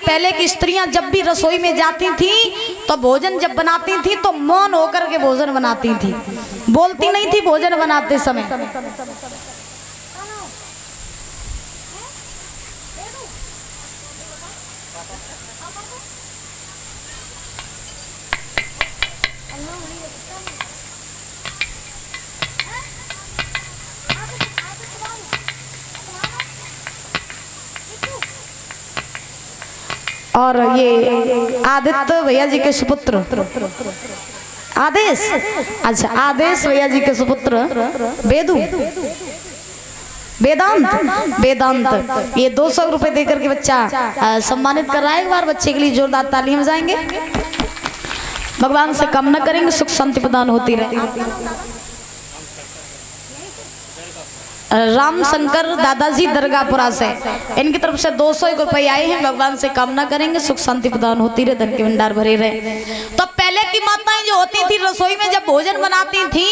पहले की स्त्रियां जब भी रसोई में जाती थी तो भोजन जब बनाती थी तो मौन होकर के भोजन बनाती थी, बोलती नहीं थी भोजन बनाते समय। और ये आदित्य भैया जी के सुपुत्र आदेश, अच्छा आदेश भैया जी के सुपुत्र वेदु वेदांत वेदांत ये 200 रुपए देकर के बच्चा सम्मानित कर रहा है। एक बार बच्चे के लिए जोरदार तालियां बजाएंगे। भगवान से कामना करेंगे सुख शांति प्रदान होती रहे। राम शंकर दादाजी दरगाहपुरा से इनकी तरफ से 201 रुपए आए हैं। भगवान से कामना करेंगे सुख शांति प्रदान होती रहे, धन के भंडार भरे रहे। तो पहले की माताएं जो होती थी रसोई में जब भोजन बनाती थी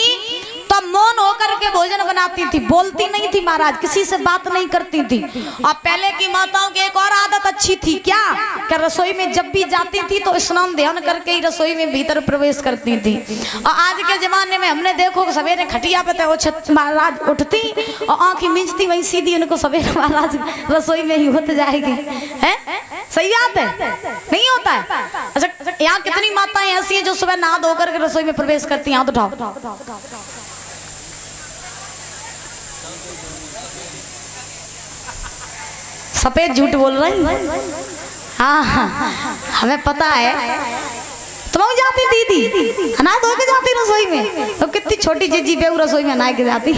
तो मौन होकर के भोजन बनाती थी, बोलती नहीं थी महाराज, किसी से बात नहीं करती थी। और पहले की माताओं की एक और आदत अच्छी थी, क्या कि रसोई में जब भी जाती थी तो स्नान ध्यान करके ही रसोई में भीतर प्रवेश करती थी। और आज के जमाने में हमने देखो सवेरे खटिया पे तो महाराज उठती और आंखें मींचती वहीं सीधी उनको सवेरे महाराज रसोई में ही होते जाएगी। है सही बात है, नहीं होता है? अच्छा यहाँ कितनी माताएं ऐसी हैं जो सुबह नहा धो करके रसोई में प्रवेश करती हैं? हाथ उठाओ। सफेद झूठ बोल रही। हाँ हमें पता है। तुम जाती दीदी अनाज धो के जाती रसोई में, तो कितनी छोटी जीजी बेऊ रसोई में अनाज के जाती।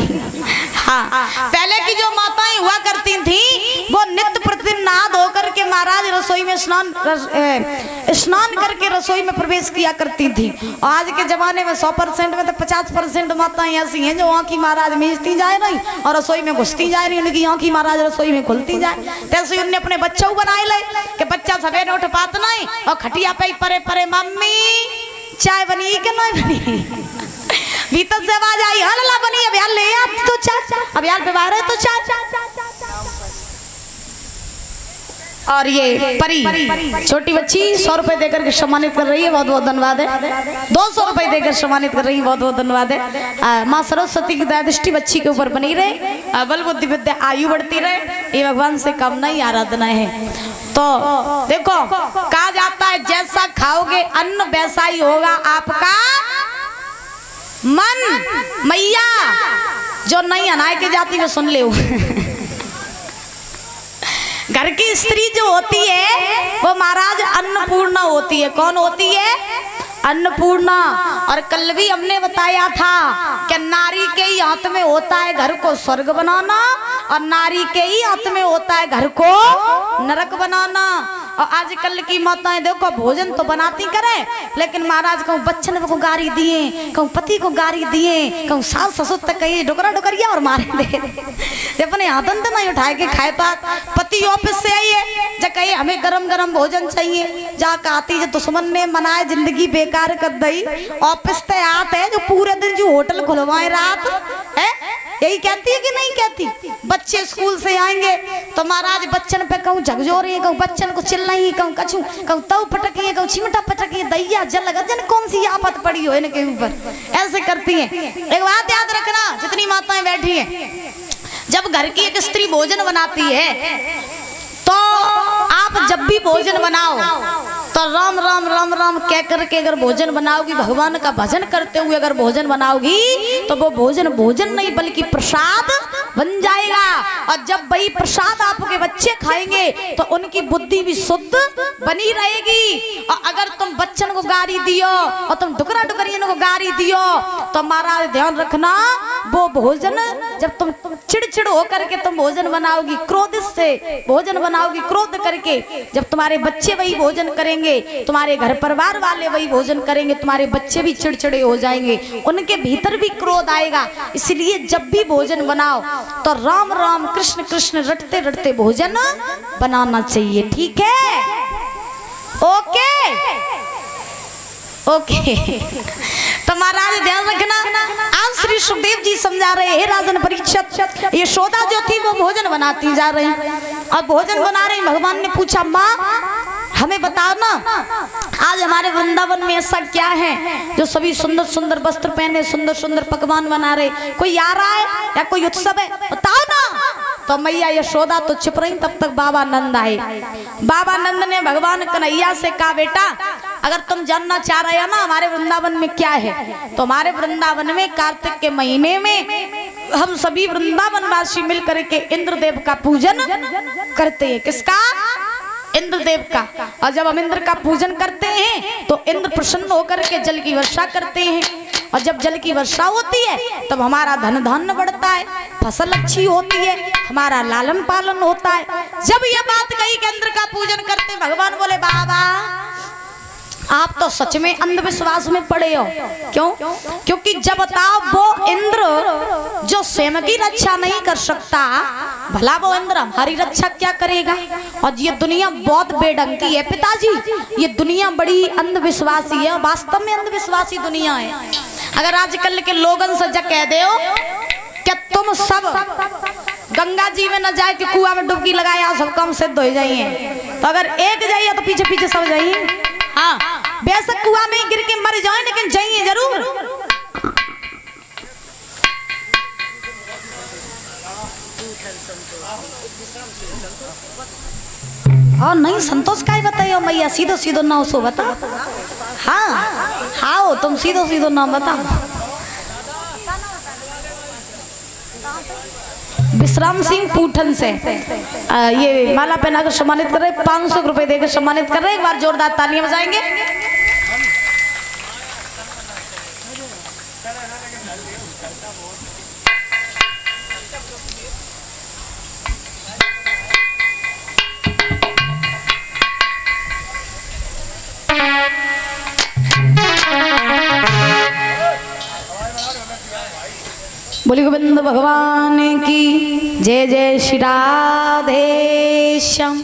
हाँ पहले की जो माताएं हुआ करती थी वो नित्य प्रतिदिन नहा धो करके महाराज रसोई में स्नान करके रसोई में प्रवेश किया करती थी। और आज के जमाने में 100% में तो 50% माताएं ऐसी हैं जो आँखी महाराज मींचती जाए रही और रसोई में घुसती जा रही, उनकी आँखी महाराज रसोई में खुलती जाए। तैसे उन्होंने अपने बच्चों बनाए ले कि बच्चा सवेरे उठ पाता नहीं और खटिया पे परे परे मम्मी चाय बनी कि नहीं बनी, भीतर से आवाज आई हाँ ला बनी, अब यार ले आ तो चाय, अब यार व्यवहार है तो चाय। और ये परी छोटी बच्ची 100 रुपए देकर के सम्मानित कर रही है, बहुत बहुत धन्यवाद है। 200 रुपए देकर सम्मानित कर रही है, बहुत बहुत धन्यवाद है। माँ सरस्वती की दया दृष्टि बच्ची के ऊपर बनी रहे, बल बुद्धि विद्या आयु बढ़ती रहे, ये भगवान से कामना ही आराधना है। तो देखो कहा जाता है जैसा खाओगे अन्न वैसा ही होगा आपका मन। मैया जो नहीं अनाय के जाती में सुन ले घर की स्त्री जो होती है वो महाराज अन्नपूर्णा होती है। कौन होती है? अन्नपूर्णा। और कल भी हमने बताया था कि नारी के ही हाथ में होता है घर को स्वर्ग बनाना और नारी के ही हाथ में होता है घर को नरक बनाना। और आजकल की माताएं देखो भोजन तो बनाती करें लेकिन महाराज कहूँ बच्चन को गारी दिए, कहूँ पति को गारी दिए, कहूँ सास ससुर तक कही डुकरा डुकरिया और मारे दे अपने आदन तो नहीं उठाए के खाए पात। पति ऑफिस से आई है जब कहे हमें गरम गरम भोजन चाहिए, जाकर आती जो दुश्मन ने मनाए जिंदगी बेकार कर दई। ऑफिस से आते है जो पूरे दिन जो होटल खुलवाए रात है, यही कहती है कि नहीं कहती? बच्चे स्कूल से आएंगे तो महाराज बच्चन पे कहूँ झकझोर है, कहूँ बच्चन को चिल्लाई, कहूँ कछू, कहूँ तव पटकी है, कहूँ चिमटा पटकी है, दैया जल गजन कौन सी आफत पड़ी हो इनके ऊपर, ऐसे करती है। एक बात याद रखना जितनी माताएं बैठी हैं, जब घर की एक स्त्री भोजन बनाती है तो आप जब भी भोजन बनाओ तो राम राम राम राम कह करके अगर भोजन बनाओगी, भगवान का भजन करते हुए अगर भोजन बनाओगी तो वो भोजन भोजन नहीं बल्कि प्रसाद बन जाएगा। और जब वही प्रसाद आपके बच्चे खाएंगे तो उनकी बुद्धि भी शुद्ध बनी रहेगी। और अगर तुम बच्चन को गारी दियो और तुम डुकरा डुकरियन को गारी दियो तो महाराज ध्यान रखना वो भोजन जब तुम चिड़चिड़ होकर के तुम भोजन बनाओगी, क्रोध से भोजन बनाओगी, क्रोध करके जब तुम्हारे बच्चे वही भोजन करेंगे, तुम्हारे घर परिवार वाले वही भोजन करेंगे, तुम्हारे बच्चे भी चिड़चिड़े हो जाएंगे, उनके भीतर भी क्रोध आएगा। इसलिए जब भी भोजन बनाओ तो राम राम कृष्ण कृष्ण रटते रटते भोजन बनाना चाहिए। ठीक है? Okay okay. तो महाराज ध्यान रखना, आज श्री सुखदेव जी समझा रहे हैं राजन परीक्षित, यशोदा जो थी वो भोजन बनाती जा रही और भोजन बना रही। भगवान ने पूछा माँ हमें बताओ ना, आज हमारे वृंदावन में ऐसा क्या है जो सभी सुंदर सुंदर वस्त्र पहने, सुंदर सुंदर पकवान बना रहे? कोई आ रहा है या कोई उत्सव है? बताओ ना। तो मैया यशोदा तो चुप रही, तब तक बाबा नंद आए। बाबा नंद ने भगवान कन्हैया से कहा, बेटा अगर तुम जानना चाह रहे हो ना हमारे वृंदावन में क्या है, तो हमारे वृंदावन में कार्तिक के महीने में हम सभी वृंदावन वासी मिलकर के इंद्रदेव का पूजन करते हैं। किसका? इंद्रदेव का। और जब हम इंद्र का पूजन करते हैं तो इंद्र प्रसन्न होकर के जल की वर्षा करते हैं, और जब जल की वर्षा होती है तब हमारा धन धान्य बढ़ता है, फसल अच्छी होती है, हमारा लालन पालन होता है। जब ये बात कही कि इंद्र का पूजन करते, भगवान बोले, बाबा आप तो सच में अंधविश्वास में पड़े हो। क्यों? क्योंकि जब बताओ वो इंद्र जो स्वयं की रक्षा नहीं कर सकता, भला वो इंद्र हमारी रक्षा क्या करेगा? और ये दुनिया बहुत बेढंगी है पिताजी, ये दुनिया बड़ी अंधविश्वासी है, वास्तव में अंधविश्वासी दुनिया है। अगर आजकल के लोगन से जब कह दे क्या तुम सब गंगा जी में न जाए कि कुआं में डुबकी लगाया सब काम सिद्ध हो जाइए, तो अगर एक जाइए तो पीछे पीछे सब जाइए। हाँ, बेशक कुआं में गिर के मर जाए लेकिन जाइए जरूर। और नहीं संतोष का ही बताइए मैया, सीधो सीधो ना सो बता। हाँ हाँ तुम सीधो सीधो नाम बताओ। विश्राम सिंह पूठन से ये माला पहना कर सम्मानित कर रहे, 500 रुपए देकर सम्मानित कर रहे। एक बार जोरदार तालियां बजाएंगे। बोली गोविंद भगवान की जय। जय श्री राधे श्याम।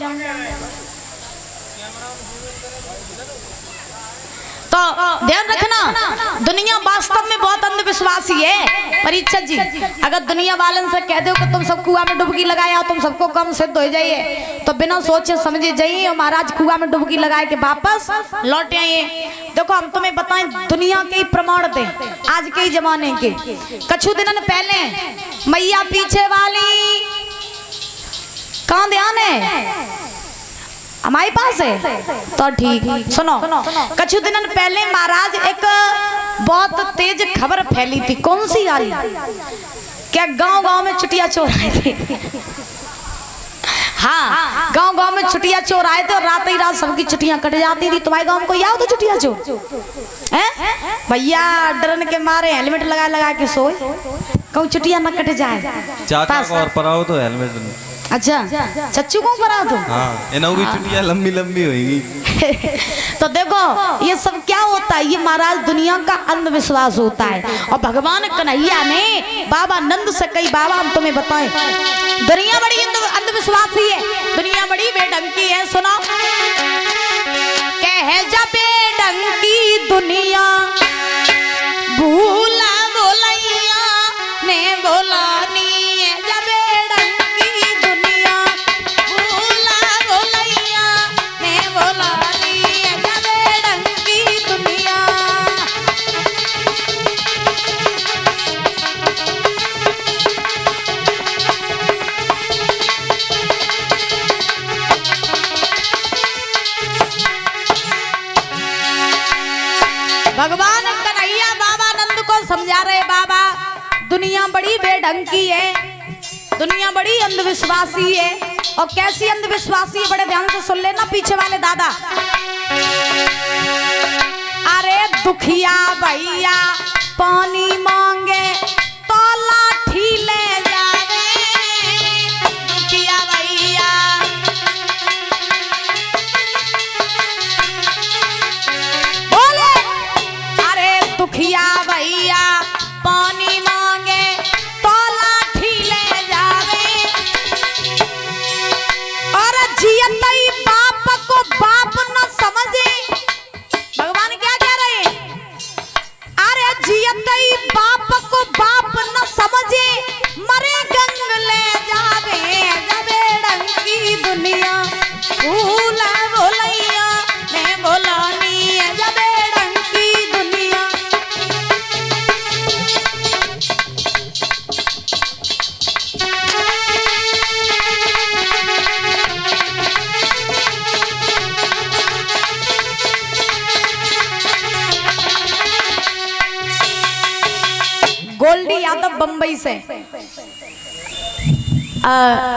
तो ध्यान रखना, दुनिया वास्तव में बहुत अंधविश्वासी है। परीक्षा जी, अगर दुनिया वालन से कह दो कि तुम सब कुआं में डुबकी लगाया तुम सबको कम सिद्ध हो जाइए, तो बिना सोचे समझे जाइए और महाराज कुआं में डुबकी लगाए के वापस लौट आइए। देखो हम तुम्हें बताएं, दुनिया के प्रमाण थे आज के जमाने के। कछु दिन पहले मैया पीछे वाली कहाँ ध्यान है हमारे पास है, तो ठीक सुनो। कछु दिन पहले महाराज एक बहुत तेज खबर फैली थी। कौन सी वाली? क्या गांव गांव में चुटिया चोर आए थे। हाँ, गांव गांव में चुटिया चोर आए थे और रात ही रात सबकी छुट्टियां कट जाती थी। तुम्हारे गांव में कोई आओ तो चुटिया चोर है भैया, डरन के मारे हेलमेट लगा लगा के सोए, कहूँ छुट्टियां न कट जाए। चाचा को और पराओ तो हेलमेट। अच्छा, चच्चू को परा दो। हाँ, इनकी छुट्टियां लंबी लंबी होगी। तो देखो ये सब क्या होता है, ये महाराज दुनिया का अंधविश्वास होता है। और भगवान कन्हैया ने बाबा नंद से कही, बाबा हम तुम्हें बताएं दुनिया बड़ी अंधविश्वासी है, दुनिया बड़ी बेढंगी है। सुनो, कह जा बेढंगी दुनिया भूला बोलैया ने बोला नी जा बेढंगी दुनिया भूला बोलैया ने बोला नी जा बेढंगी दुनिया। भगवान कन्हैया बाबा नंद को समझा रहे, बाबा दुनिया बड़ी बेढंगी है, दुनिया बड़ी अंधविश्वासी है। और कैसी अंधविश्वासी है, बड़े ध्यान से सुन लेना पीछे वाले दादा। अरे दुखिया भैया पानी मांगे तो लाठी ले जावे, दुखिया भैया बोले, अरे दुखिया भैया पानी मांगे तो लाठी ले जावे, और जियतई बाप को बाप न समझे। भगवान क्या कह रहे हैं? अरे जियतई बाप बम्बई से।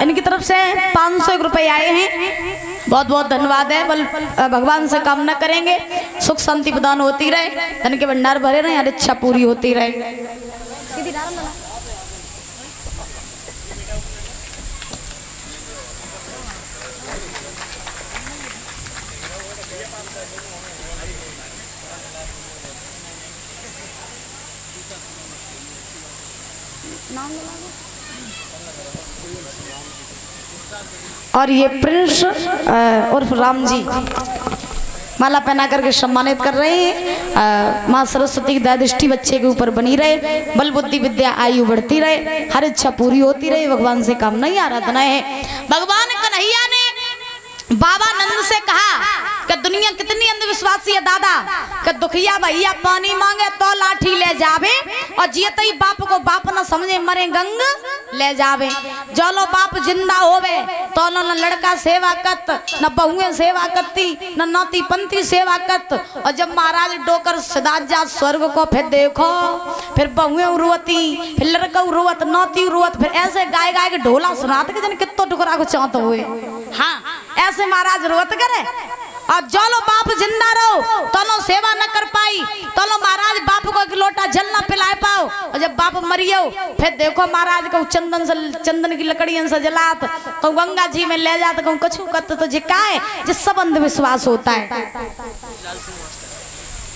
इनकी तरफ से 501 रुपए आए हैं। बहुत बहुत धन्यवाद है। बल भगवान से कामना करेंगे सुख शांति प्रदान होती रहे, धन के भंडार भरे रहे, हर इच्छा पूरी होती रहे। और ये प्रिंस उर्फ राम जी माला पहना करके सम्मानित कर रहे हैं। माँ सरस्वती की दया दृष्टि बच्चे के ऊपर बनी रहे, बल बुद्धि विद्या आयु बढ़ती रहे, हर इच्छा पूरी होती रहे। भगवान से कामना ही आराधना है। भगवान कन्हैया ने बाबा नंद से कहा कि दुनिया कितनी अंधविश्वासी है दादा, कि दुखिया भैया पानी मांगे तो लाठी ले जावे, और जियते ही बाप को बाप न समझे मरे गंग ले जावे। जो लो बाप जिंदा होवे तो न लड़का सेवा कत, न बहुएं सेवा करती, न नाती पंथी सेवा कत। और जब महाराज डोकर सिदात जा स्वर्ग को, फिर देखो फिर बहुएं रोती, फिर लड़का रोवत, नाती रोवत, फिर ऐसे गाय गाय के ढोला सुनाते कि जन कितो टुकड़ा को चाहते हुए। हाँ ऐसे महाराज रोवत करे। और जो लो बाप जिंदा रहो तो लो सेवा न कर पाई, तो लो महाराज बाप को एक लोटा जल न पिला पाओ। और जब बाप मरियो फिर देखो महाराज को चंदन की लकड़ियों से जलात, कहूँ गंगा जी में ले जाते, कहूँ कछु कत तो जिकाए जिस सब अंधविश्वास होता है।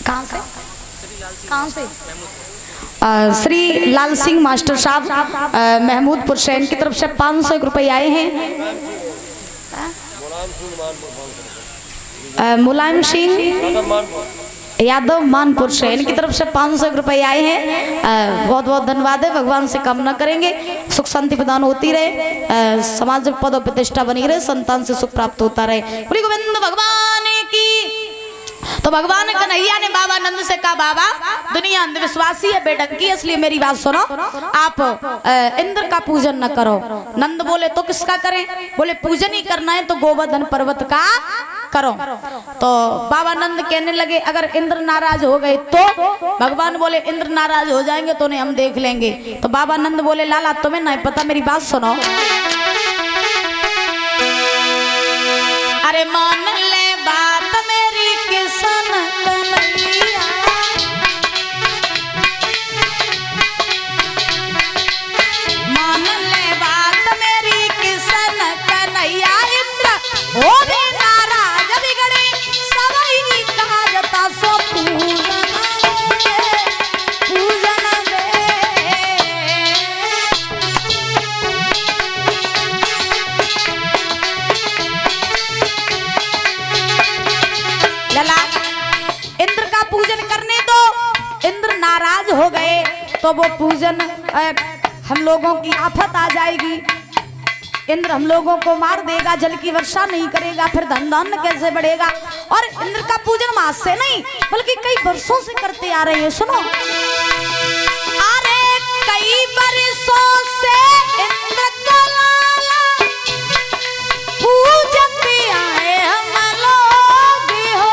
कहाँ से कहाँ से? श्री लाल सिंह मास्टर साहब महमूदपुर से, इनकी तरफ से 501 रुपए आए हैं। मुलायम सिंह यादव मानपुर से, इनकी तरफ से 501 रुपए आए हैं। बहुत बहुत धन्यवाद है। भगवान से कामना करेंगे सुख शांति प्रदान होती रहे, समाज में पद और प्रतिष्ठा बनी रहे, संतान से सुख प्राप्त होता रहे। बोली गोविंद भगवान की। तो भगवान कन्हैया ने बाबा नंद से कहा बाबा दुनिया अंधविश्वासी है, बेढंगी है, इसलिए मेरी बात सुनो, आप इंद्र का पूजन न करो। नंद बोले तो किसका करें? बोले पूजन ही करना है तो गोवर्धन पर्वत का करो। तो बाबा नंद कहने लगे अगर इंद्र नाराज हो गए तो? भगवान बोले इंद्र नाराज हो जाएंगे तो उन्हें हम देख लेंगे। तो बाबा नंद बोले लाला तुम्हें नहीं पता, मेरी बात सुनो। अरे मान ले बात मेरी किसन कन्हैया, मान ले बात मेरी किसन कन्हैया। इंद्र हो भी नाराज बिगड़े सवई काजता सो पूजन दे। लला इंद्र का पूजन करने दो। इंद्र नाराज हो गए तो वो पूजन हम लोगों की आफत आ जाएगी। इंद्र हम लोगों को मार देगा, जल की वर्षा नहीं करेगा, फिर धन धान्य कैसे बढ़ेगा। और इंद्र का पूजन मास से नहीं बल्कि कई वर्षों से करते आ रहे हैं। सुनो, अरे कई वर्षों से इंद्र को लाला पूजते आए हम लोग हो।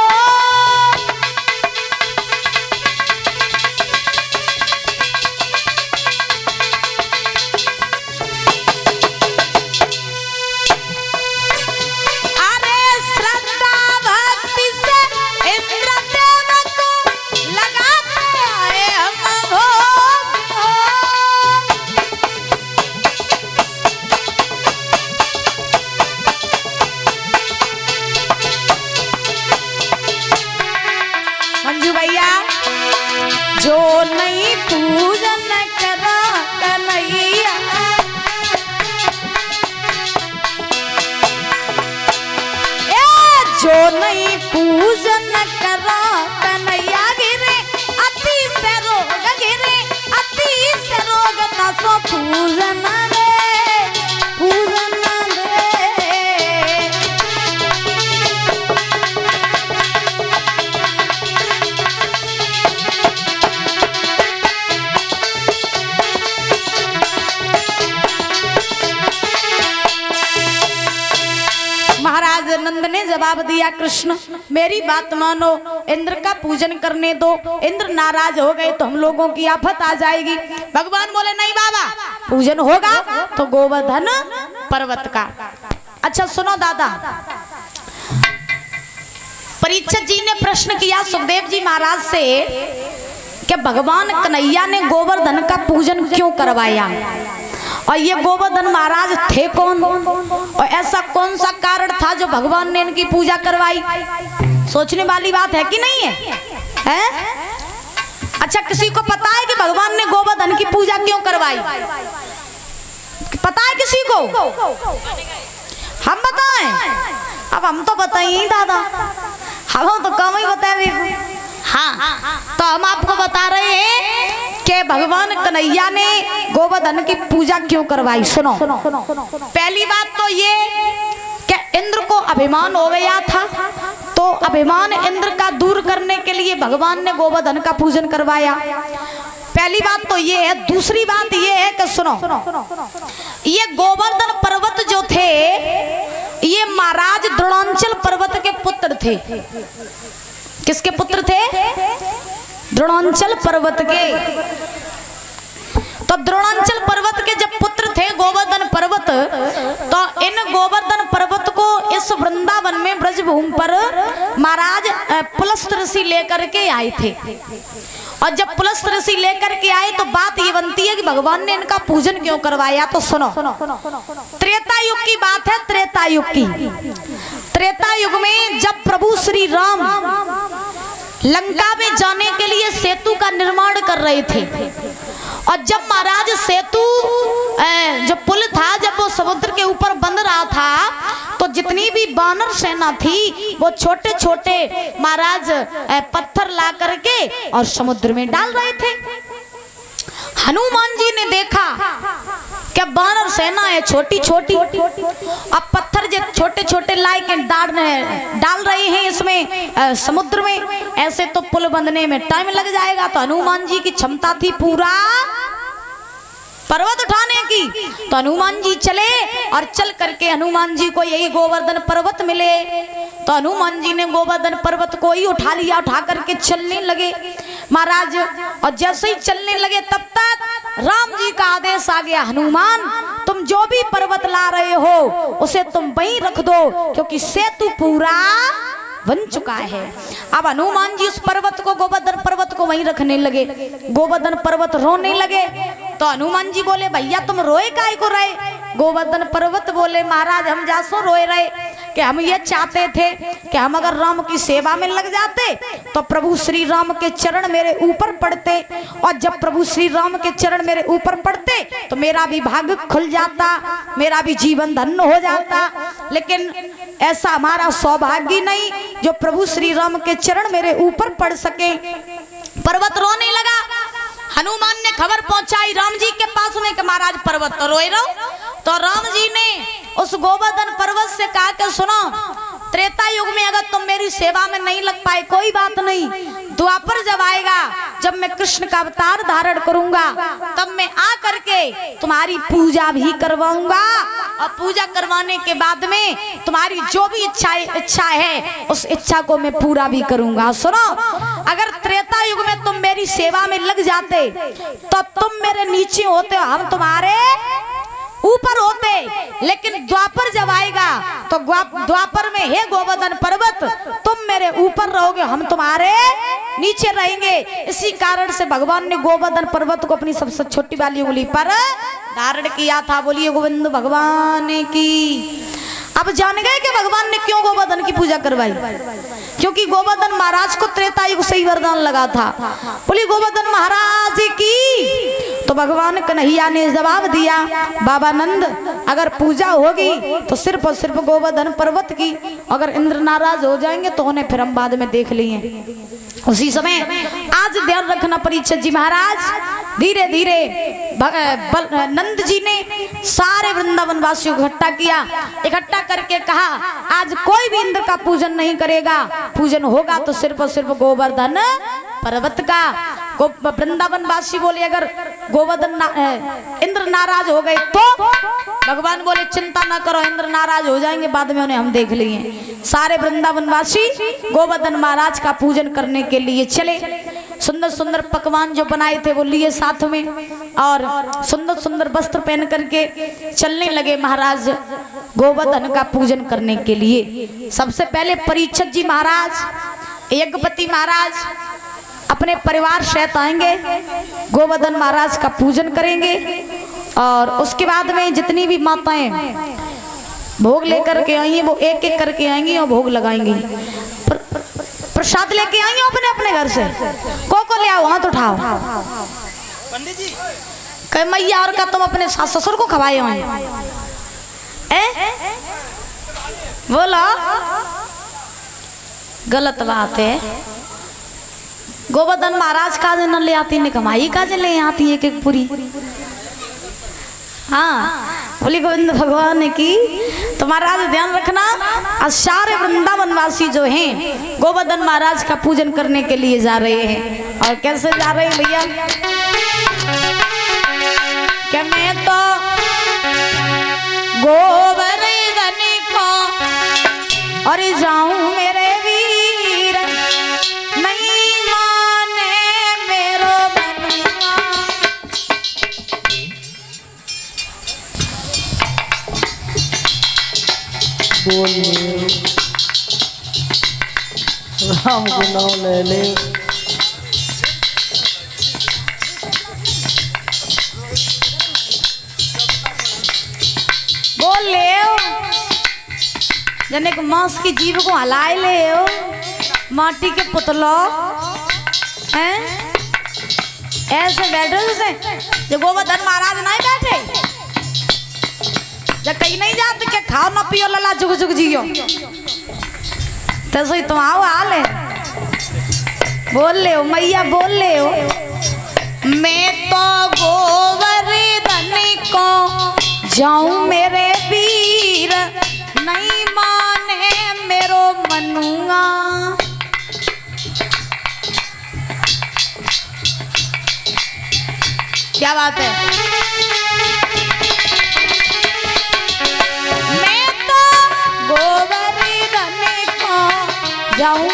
जो नहीं पूजन करा कन्हैया, जो नहीं पूजन करा कन्हैया, गिरे अति से रोग, गिरे अति से रोग ना सो पूजन दे, पूजन दे। महाराज नंद ने जवाब दिया कृष्ण, मेरी बात मानो, इंद्र का पूजन करने दो, इंद्र नाराज हो गए तो हम लोगों की आफत आ जाएगी। भगवान बोले नहीं बाबा, पूजन होगा तो गोवर्धन पर्वत का। अच्छा सुनो दादा, परीक्षित जी ने प्रश्न किया सुखदेव जी महाराज से कि भगवान कन्हैया ने गोवर्धन का पूजन क्यों करवाया, और ये गोवर्धन महाराज थे कौन, और ऐसा कौन सा कारण था जो भगवान ने इनकी पूजा करवाई। सोचने वाली बात है कि नहीं है? अच्छा किसी को पता है कि भगवान ने गोवर्धन की पूजा क्यों करवाई? पता है किसी को? हम बताएं? अब हम तो बताइए दादा, हम तो कम ही बताए। हाँ तो हम आपको बता रहे हैं कि भगवान कन्हैया ने गोवर्धन की पूजा क्यों करवाई। सुनो, पहली बात तो ये कि इंद्र को अभिमान हो गया था, तो अभिमान इंद्र का दूर करने के लिए भगवान ने गोवर्धन का पूजन करवाया। पहली बात तो ये है। दूसरी बात ये है कि सुनो, ये गोवर्धन पर्वत जो थे ये महाराज द्रोणांचल पर्वत के पुत्र थे। किसके पुत्र थे? द्रोणांचल पर्वत के। तो द्रोणांचल पर्वत के जब पुत्र थे गोवर्धन पर्वत, तो इन गोवर्धन पर्वत को इस वृंदावन में ब्रजभूमि पर महाराज पुलस्त ऋषि लेकर के आए थे। और जब पुलस्त ऋषि लेकर के आए तो बात ये बनती है कि भगवान ने इनका पूजन क्यों करवाया। तो सुनो, त्रेता युग की बात है, त्रेता युग की। त्रेता युग में जब प्रभु श्री राम लंका में जाने के लिए सेतु का निर्माण कर रहे थे, और जब महाराज सेतु जो पुल था जब वो समुद्र के ऊपर बन रहा था, तो जितनी भी वानर सेना थी वो छोटे छोटे महाराज पत्थर ला करके और समुद्र में डाल रहे थे। हनुमान जी ने देखा क्या वानर सेना है छोटी छोटी, अब पत्थर जो छोटे छोटे लाई के डाल रहे हैं इसमें समुद्र में, ऐसे तो पुल बनने में टाइम लग जाएगा। तो हनुमान जी की क्षमता थी पूरा पर्वत उठाने की। तो हनुमान जी चले और चल करके हनुमान जी को यही गोवर्धन पर्वत मिले। तो हनुमान जी ने गोवर्धन पर्वत को ही उठा लिया, उठा करके चलने लगे महाराज। और जैसे ही चलने लगे तब तक राम जी का आदेश आ गया, हनुमान तुम जो भी पर्वत ला रहे हो उसे तुम वहीं रख दो, क्योंकि सेतु पूरा बन चुका है। अब हनुमान जी उस पर्वत को, गोवर्धन पर्वत को वहीं रखने लगे। गोवर्धन पर्वत रोने लगे। तो हनुमान जी बोले भैया तुम रोए काहे को रहे? गोवर्धन पर्वत बोले महाराज हम जासो रोए रहे कि हम ये चाहते थे कि हम अगर राम की सेवा में लग जाते तो प्रभु श्री राम के चरण मेरे ऊपर पड़ते, और जब प्रभु श्री राम के चरण मेरे ऊपर पड़ते तो मेरा भी भाग्य खुल जाता, मेरा भी जीवन धन्य हो जाता। लेकिन ऐसा हमारा सौभाग्य नहीं जो प्रभु श्री राम के चरण मेरे ऊपर पड़ सके। पर्वत रोने लगा। हनुमान ने खबर पहुंचाई राम जी के पास में कि महाराज पर्वत तो रोए रहो। तो राम जी ने उस गोवर्धन पर्वत से कहा कि सुनो, त्रेता युग में अगर तुम मेरी सेवा में नहीं लग पाए कोई बात नहीं, द्वापर जब आएगा, जब मैं कृष्ण का अवतार धारण करूंगा, तब मैं आ करके तुम्हारी पूजा भी करवाऊंगा, और पूजा करवाने के बाद में तुम्हारी जो भी इच्छा है उस इच्छा को मैं पूरा भी करूंगा। सुनो, अगर त्रेता युग में तुम मेरी सेवा में लग जाते तो तुम मेरे नीचे होते, हम तुम्हारे ऊपर होते, लेकिन द्वापर जब आएगा तो द्वापर में हे गोवर्धन पर्वत तुम मेरे ऊपर रहोगे, हम तुम्हारे नीचे रहेंगे। इसी कारण से भगवान ने गोवर्धन पर्वत को अपनी सबसे छोटी वाली उंगली पर धारण किया था। बोलिए गोविंद भगवान की। अब जान गए कि भगवान ने क्यों गोवर्धन की पूजा करवाई? क्योंकि गोवर्धन महाराज को त्रेता युग से ही वरदान लगा था। बोलिए गोवर्धन महाराज की। तो भगवान कन्हैया ने जवाब दिया, बाबा नंद अगर पूजा होगी तो सिर्फ और सिर्फ गोवर्धन पर्वत की, अगर इंद्र नाराज हो जाएंगे तो उन्हें फिर हम बाद में देख लिए। उसी समय आज ध्यान रखना परीक्षित जी महाराज, धीरे धीरे नंद जी ने सारे वृंदावन वासियों को इकट्ठा किया, इकट्ठा करके कहा आज कोई भी इंद्र का पूजन नहीं करेगा, पूजन होगा तो सिर्फ और सिर्फ गोवर्धन पर्वत का। वृंदावन वासी बोले अगर गोवर्धन इंद्र नाराज हो गए तो भगवान बोले चिंता न करो, इंद्र नाराज हो जाएंगे बाद में उन्हें हम देख लिए। सारे वृंदावनवासी गोवर्धन महाराज का पूजन करने के लिए चले। सुंदर सुंदर पकवान जो बनाए थे वो लिए साथ में और सुंदर सुंदर वस्त्र पहन करके चलने लगे महाराज गोवर्धन का पूजन करने के लिए। सबसे पहले परीक्षित जी महाराज, यज्ञपति महाराज अपने परिवार सहित आएंगे, गोवर्धन महाराज का पूजन करेंगे और उसके बाद में जितनी भी माताएं भोग लेकर के आई हैं वो एक एक करके आएंगी और भोग लगाएंगी। प्रसाद लेके आई हो अपने अपने घर से, को ले आओ, हाथ उठाओ। पंडित जी कहे मैया और का तुम अपने सास ससुर को खवाए हो? बोलो, गलत बात है। गोवर्धन महाराज का न ले आती ने कमाई का ले आती एक एक पूरी। हाँ बोली गोविंद भगवान की। तो महाराज ध्यान रखना, आज सारे वृंदावनवासी जो हैं गोवर्धन महाराज का पूजन करने के लिए जा रहे हैं। और कैसे जा रहे हैं भैया? क्या मैं तो गोवर्धन को और जाऊं मेरे वीर, नहीं माने मेरो बनुआ। बोलिए राम को नाम ले ले। बोल ले जने को मांस की जीव को हलाए ले माटी के पुतलो हैं ऐसे बैठे जैसे जो गोवर्धन महाराज नहीं बैठे। जब कहीं नहीं जाते क्या खाओ ना पियो लला जुग जुग जियो, तैसे तुम आओ हाल है। बोल ले हो मैया, बोल ले हो। मैं तो गोवर्धन को जाऊं मेरे वीर, नहीं माने मेरो मनुआ। क्या बात है? मैं तो गोवर्धन को जाऊं